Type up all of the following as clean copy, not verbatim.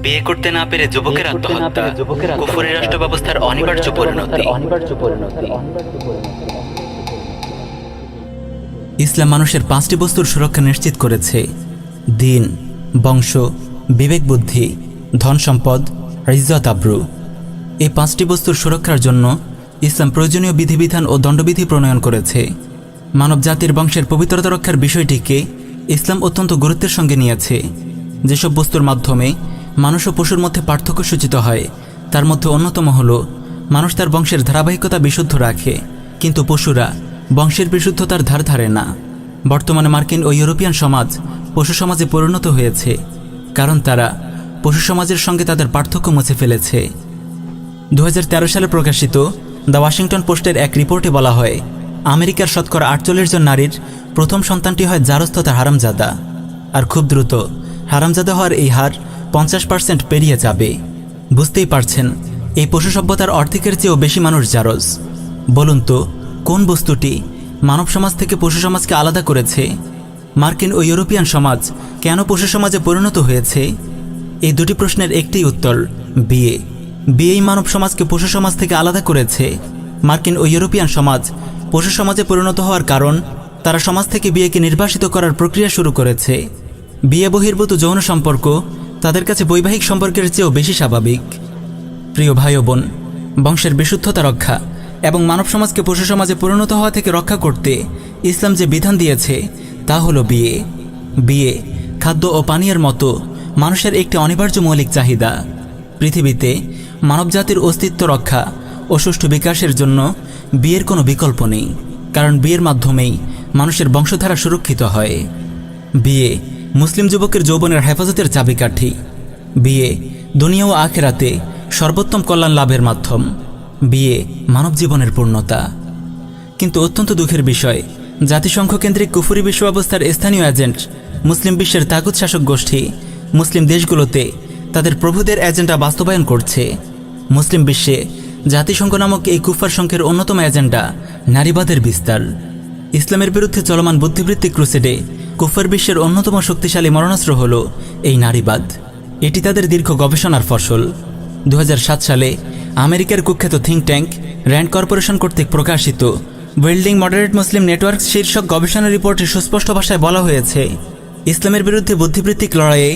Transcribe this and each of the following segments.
বিয়ে করতে না পেরে যুবকের আত্মহত্যা, কুফরি রাষ্ট্র ব্যবস্থার অনিবার্য পরিণতি। ইসলাম মানুষের 5টি বস্তুর সুরক্ষা নিশ্চিত করেছে: দিন, বংশ, বিবেক, বুদ্ধি, ধন সম্পদ, ইজ্জত আবরু। এই 5টি বস্তুর সুরক্ষার জন্য ইসলাম প্রয়োজনীয় বিধিবিধান ও দণ্ডবিধি প্রণয়ন করেছে। মানব জাতির বংশের পবিত্রতা রক্ষার বিষয়টিকে ইসলাম অত্যন্ত গুরুত্বের সঙ্গে নিয়েছে। যেসব বস্তুর মাধ্যমে মানুষ ও পশুর মধ্যে পার্থক্য সূচিত হয় তার মধ্যে অন্যতম হল মানুষ তার বংশের ধারাবাহিকতা বিশুদ্ধ রাখে, কিন্তু পশুরা বংশের বিশুদ্ধতার ধার ধারে না। বর্তমানে মার্কিন ও ইউরোপিয়ান সমাজ পশু সমাজে পরিণত হয়েছে, কারণ তারা পশু সমাজের সঙ্গে তাদের পার্থক্য মুছে ফেলেছে। 2013 সালে প্রকাশিত দ্য ওয়াশিংটন পোস্টের এক রিপোর্টে বলা হয়, আমেরিকার শতকরা 48 জন নারীর প্রথম সন্তানটি হয় জারজ তথা হারামজাদা, আর খুব দ্রুত হারামজাদা হওয়ার এই হার 50% পেরিয়ে যাবে। বুঝতেই পারছেন, এই পশু সভ্যতার অর্ধেকের চেয়েও বেশি মানুষ জারজ। বলুন তো, কোন বস্তুটি মানব সমাজ থেকে পশু সমাজকে আলাদা করেছে? মার্কিন ও ইউরোপিয়ান সমাজ কেন পশু সমাজে পরিণত হয়েছে? এই দুটি প্রশ্নের একটিই উত্তর: বিয়ে। বিয়েই মানব সমাজকে পশু সমাজ থেকে আলাদা করেছে। মার্কিন ও ইউরোপিয়ান সমাজ পশু সমাজে পরিণত হওয়ার কারণ তারা সমাজ থেকে বিয়েকে নির্বাসিত করার প্রক্রিয়া শুরু করেছে। বিয়ে বহির্ভূত যৌন সম্পর্ক তাদের কাছে বৈবাহিক সম্পর্কের চেয়েও বেশি স্বাভাবিক। প্রিয় ভাই ও বোন, বংশের বিশুদ্ধতা রক্ষা এবং মানব সমাজকে পশু সমাজে পরিণত হওয়া থেকে রক্ষা করতে ইসলাম যে বিধান দিয়েছে তা হলো বিয়ে। বিয়ে খাদ্য ও পানীয়ের মতো মানুষের একটি অনিবার্য মৌলিক চাহিদা। পৃথিবীতে মানবজাতির অস্তিত্ব রক্ষা ও সুষ্ঠু বিকাশের জন্য বিয়ের কোনো বিকল্প নেই, কারণ বিয়ের মাধ্যমেই মানুষের বংশধারা সুরক্ষিত হয়। বিয়ে মুসলিম যুবকের যৌবনের হেফাজতের চাবিকাঠি। বিয়ে দুনিয়া ও আখিরাতে সর্বোত্তম কল্যাণ লাভের মাধ্যম। বিয়ে মানব জীবনের পূর্ণতা। কিন্তু অত্যন্ত দুঃখের বিষয়, জাতিসংঘ কেন্দ্রিক কুফরি বিশ্ব ব্যবস্থার স্থানীয় এজেন্ট মুসলিম বিশ্বের তাগুত শাসক গোষ্ঠী মুসলিম দেশগুলোতে তাদের প্রভুদের এজেন্ডা বাস্তবায়ন করছে। মুসলিম বিশ্বে জাতিসংঘ নামক এই কুফার সংঘের অন্যতম এজেন্ডা নারীবাদের বিস্তার। ইসলামের বিরুদ্ধে চলমান বুদ্ধিবৃত্তিক ক্রুসেডে কুফার বিশ্বের অন্যতম শক্তিশালী মরণাস্ত্র হল এই নারীবাদ। এটি তাদের দীর্ঘ গবেষণার ফসল। 2007 সালে আমেরিকার কুখ্যাত থিঙ্ক ট্যাঙ্ক র্যান্ড কর্পোরেশন কর্তৃক প্রকাশিত বিল্ডিং মডারেট মুসলিম নেটওয়ার্ক শীর্ষক গবেষণা রিপোর্টে সুস্পষ্ট ভাষায় বলা হয়েছে, ইসলামের বিরুদ্ধে বুদ্ধিবৃত্তিক লড়াইয়ে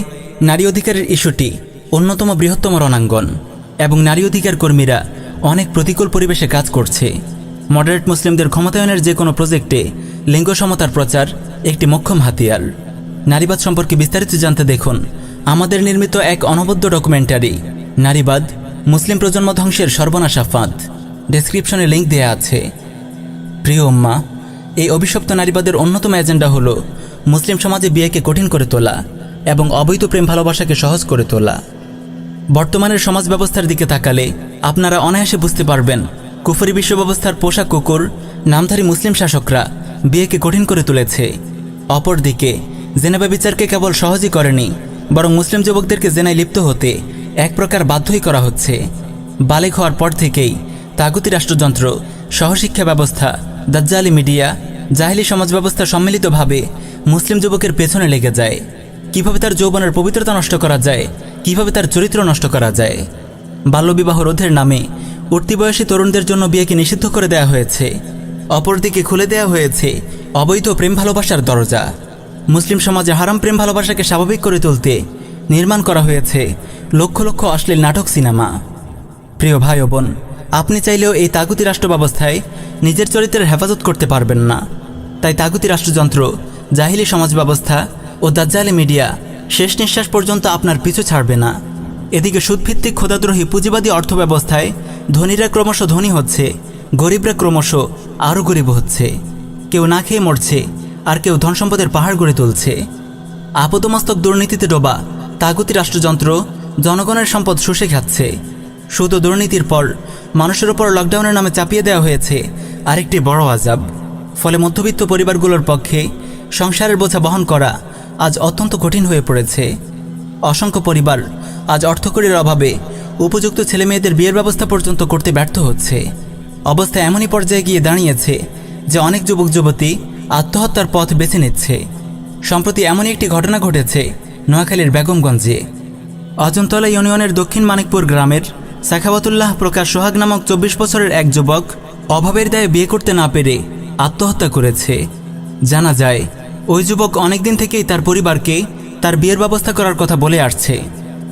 নারী অধিকারের ইস্যুটি অন্যতম বৃহত্তম রণাঙ্গন এবং নারী অধিকার কর্মীরা অনেক প্রতিকূল পরিবেশে কাজ করছে। মডারেট মুসলিমদের ক্ষমতায়নের যে কোনো প্রজেক্টে লিঙ্গ সমতার প্রচার একটি মোক্ষম হাতিয়ার। নারীবাদ সম্পর্কে বিস্তারিত জানতে দেখুন আমাদের নির্মিত এক অনবদ্য ডকুমেন্টারি নারীবাদ, মুসলিম প্রজন্ম ধ্বংসের সর্বনাশা ফাঁদ। ডেসক্রিপশনে লিঙ্ক দেয়া আছে। প্রিয় উম্মা, এই অভিশপ্ত নারীবাদের অন্যতম এজেন্ডা হলো মুসলিম সমাজে বিয়েকে কঠিন করে তোলা এবং অবৈধ প্রেম ভালোবাসাকে সহজ করে তোলা। বর্তমানের সমাজ ব্যবস্থার দিকে তাকালে আপনারা অনায়াসে বুঝতে পারবেন, কুফরি বিশ্ব ব্যবস্থার পোষা কুকুর নামধারী মুসলিম শাসকরা বিয়েকে কঠিন করে তুলেছে। অপরদিকে জেনা ব্যভিচারকে কেবল সহজই করেনি, বরং মুসলিম যুবকদেরকে জেনায় লিপ্ত হতে এক প্রকার বাধ্যই করা হচ্ছে। বালেগ হওয়ার পর থেকেই তাগুতি রাষ্ট্রযন্ত্র, সহশিক্ষা ব্যবস্থা, দাজ্জালি মিডিয়া, জাহেলি সমাজ ব্যবস্থা সম্মিলিতভাবে মুসলিম যুবকের পেছনে লেগে যায়। কিভাবে তার যৌবনের পবিত্রতা নষ্ট করা যায়, কিভাবে তার চরিত্র নষ্ট করা যায়। বাল্যবিবাহ রোধের নামে উঠতি বয়সী তরুণদের জন্য বিয়েকে নিষিদ্ধ করে দেওয়া হয়েছে। অপরদিকে খুলে দেওয়া হয়েছে অবৈধ প্রেম ভালোবাসার দরজা। মুসলিম সমাজে হারাম প্রেম ভালোবাসাকে স্বাভাবিক করে তুলতে নির্মাণ করা হয়েছে লক্ষ লক্ষ অশ্লীল নাটক, সিনেমা। প্রিয় ভাই ও বোন, আপনি চাইলেও এই তাগুতি রাষ্ট্র ব্যবস্থায় নিজের চরিত্রের হেফাজত করতে পারবেন না। তাই তাগুতি রাষ্ট্রযন্ত্র, জাহিলি সমাজ ব্যবস্থা ও দাজ্জালি মিডিয়া শেষ নিঃশ্বাস পর্যন্ত আপনার পিছু ছাড়বে না। এদিকে সুদভিত্তিক খোদাদ্রোহী পুঁজিবাদী অর্থব্যবস্থায় ধনীরা ক্রমশ ধনী হচ্ছে, গরিবরা ক্রমশ আরও গরিব হচ্ছে। কেউ না খেয়ে মরছে, আর কেউ ধন সম্পদের পাহাড় গড়ে তুলছে। আপদমস্তক দুর্নীতিতে ডোবা তাগুতি রাষ্ট্রযন্ত্র জনগণের সম্পদ শুষে খাচ্ছে। সুদ ও দুর্নীতির পর মানুষের ওপর লকডাউনের নামে চাপিয়ে দেওয়া হয়েছে আরেকটি বড় আযাব। ফলে মধ্যবিত্ত পরিবারগুলোর পক্ষে সংসারের বোঝা বহন করা আজ অত্যন্ত কঠিন হয়ে পড়েছে। অসংখ্য পরিবার আজ অর্থকড়ির অভাবে উপযুক্ত ছেলেমেয়েদের বিয়ের ব্যবস্থা পর্যন্ত করতে ব্যর্থ হচ্ছে। অবস্থা এমনই পর্যায়ে গিয়ে দাঁড়িয়েছে যে অনেক যুবক যুবতী আত্মহত্যার পথ বেছে নিচ্ছে। সম্প্রতি এমনই একটি ঘটনা ঘটেছে নোয়াখালীর বেগমগঞ্জে। অজন্তলা ইউনিয়নের দক্ষিণ মানিকপুর গ্রামের সাখাওয়াতুল্লাহ প্রকাশ সোহাগ নামক 24 বছরের এক যুবক অভাবের দায়ে বিয়ে করতে না পেরে আত্মহত্যা করেছে। জানা যায় ওই যুবক অনেকদিন থেকেই তার পরিবারকে তার বিয়ের ব্যবস্থা করার কথা বলে আসছে।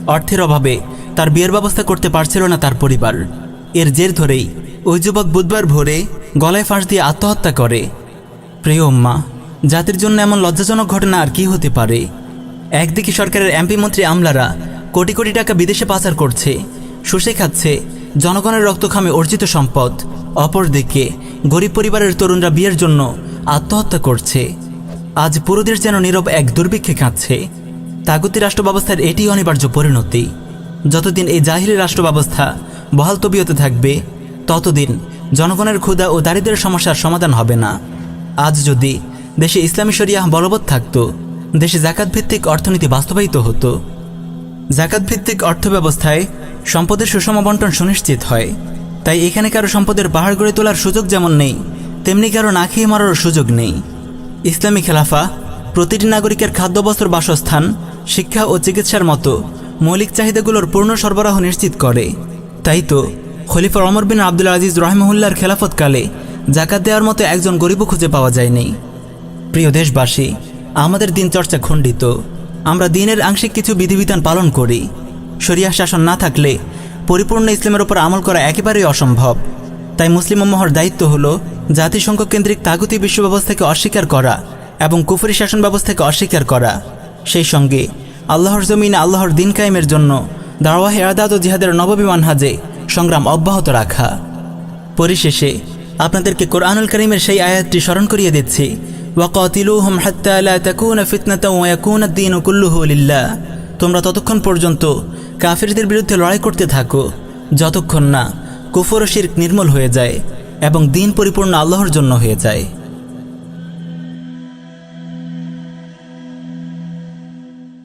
অর্থের অভাবে তার বিয়ের ব্যবস্থা করতে পারছিল না তার পরিবার। এর জের ধরেই ওই যুবক বুধবার ভোরে গলায় ফাঁস দিয়ে আত্মহত্যা করে। প্রিয় উম্মা, জাতির জন্য এমন লজ্জাজনক ঘটনা আর কি হতে পারে? একদিকে সরকারের এমপি মন্ত্রী আমলারা কোটি কোটি টাকা বিদেশে পাচার করছে, শুষে খাচ্ছে জনগণের রক্তখামে অর্জিত সম্পদ। অপরদিকে গরিব পরিবারের তরুণরা বিয়ের জন্য আত্মহত্যা করছে। আজ পুরো দেশ যেন নীরব এক দুর্ভিক্ষে কাঁদছে। তাগুতি রাষ্ট্র ব্যবস্থার এটি অনিবার্য পরিণতি। যতদিন এই জাহিলি রাষ্ট্র ব্যবস্থা বহাল তবিয়তে থাকবে, ততদিন জনগণের ক্ষুধা ও দারিদ্র্যের সমস্যার সমাধান হবে না। আজ যদি দেশে ইসলামী শরিয়াহ বলবৎ থাকত, দেশে জাকাত ভিত্তিক অর্থনীতি বাস্তবায়িত হতো। জাকাত ভিত্তিক অর্থব্যবস্থায় সম্পদের সুষম বণ্টন সুনিশ্চিত হয়। তাই এখানে কারো সম্পদের পাহাড় গড়ে তোলার সুযোগ যেমন নেই, তেমনি কারো না খেয়ে মরারও সুযোগ নেই। ইসলামী খেলাফা প্রতিটি নাগরিকের খাদ্য, বস্ত্র, বাসস্থান, শিক্ষা ও চিকিৎসার মতো মৌলিক চাহিদাগুলোর পূর্ণ সরবরাহ নিশ্চিত করে। তাই তো খলিফা ওমর বিন আব্দুল আজিজ রহিমাহুল্লাহর খেলাফতকালে জাকাত দেওয়ার মতো একজন গরিবও খুঁজে পাওয়া যায়নি। প্রিয় দেশবাসী, আমাদের দিন চর্চা খণ্ডিত। আমরা দিনের আংশিক কিছু বিধিবিধান পালন করি। শরিয়াহ শাসন না থাকলে পরিপূর্ণ ইসলামের ওপর আমল করা একেবারেই অসম্ভব। তাই মুসলিম উম্মাহর দায়িত্ব হলো জাতিসংঘ কেন্দ্রিক তাগুতি বিশ্ব ব্যবস্থাকে অস্বীকার করা এবং কুফরি শাসন ব্যবস্থাকে অস্বীকার করা। সেই সঙ্গে আল্লাহর জমিনে আল্লাহর দিন কায়েমের জন্য দাওয়াহ ইরশাদ ও জিহাদের নববী মানহাজে সংগ্রাম অব্যাহত রাখা। পরিশেষে আপনাদেরকে কোরআনুল কারীমের সেই আয়াতটি স্মরণ করিয়ে দিচ্ছি, ওয়াকাতিলুহুম হাত্তা লা তাকুনা ফিতনাতাও ওয়া ইয়াকুনা আদ-দীনু কুল্লুহু লিল্লাহ। তোমরা ততক্ষণ পর্যন্ত কাফিরদের বিরুদ্ধে লড়াই করতে থাকো যতক্ষণ না কুফর ও শিরক নির্মূল হয়ে যায় এবং দিন পরিপূর্ণ আল্লাহর জন্য হয়ে যায়।